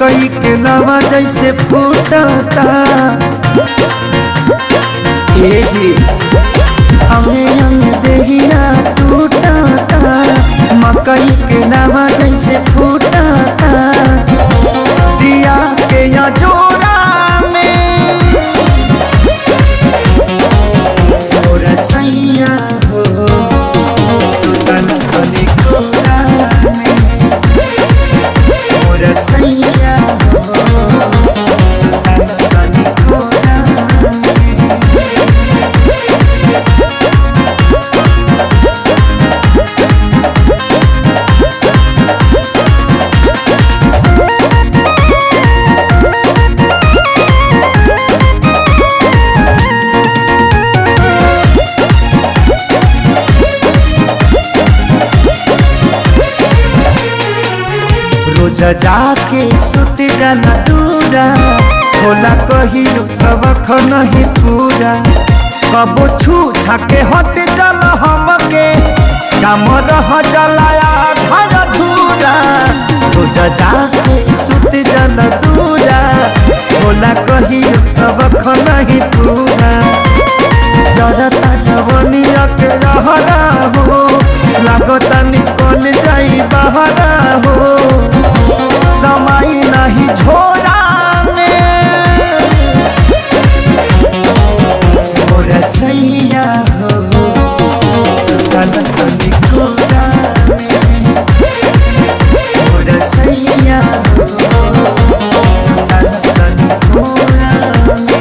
मकई के लावा जैसे फूटता ए जी हमें अंग देहिया टूटता मकई के लावा जैसे फूटता दिया के या जोरा में और सैया हो सुतन बनी कोरा में और सैया हो सुतन बनी कोरा रोज जाके सुत जाना दूरा होला कहियो सबक नहीं पूरा कबो छू छाके हट चल हमके काम रह चलाया घर धूरा रोज जाके सुत जाना दूरा होला कहियो सबक नहीं पूरा जरता जवनिया के रहरा हो लागता निकल जाई बहरा हो समय नहीं झोरा में और सैया हो सुतन बनी कोरा में और सैया हो सुतन बनी कोरा में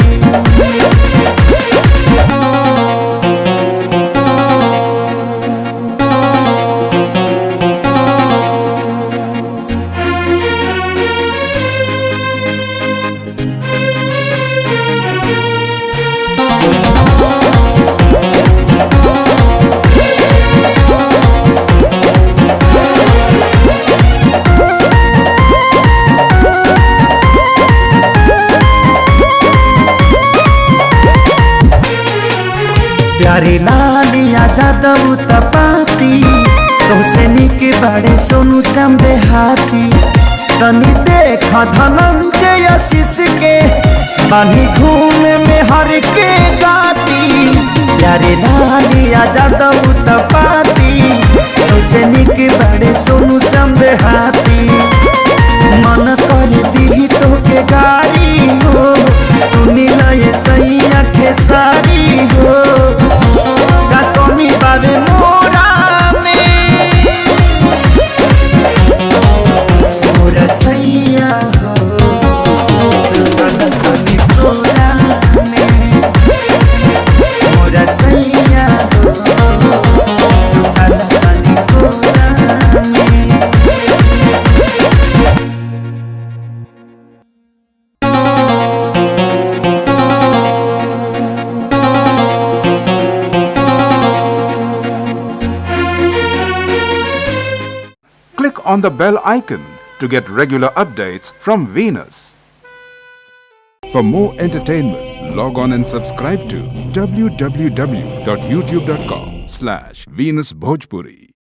प्यारे लालिया जादव तपाती तोसे निक बड़े सोनू श्याम देहाती तनी देख धनंजय आशीष के बानी घूमे में हर के गाती प्यारे लालिया जादव तपाती तोसे निक बड़े सोनू श्याम देहाती मन कर दी तो के गाड़ी हो सुनी लए सैया खेसारी हो का कमी बाबे मोरा में मोरा सैया हो सुतन बनी कोरा में मोरा सैया हो सुतन बनी कोरा में Click on the bell icon to get regular updates from Venus. For more entertainment, log on and subscribe to www.youtube.com/VenusBhojpuri.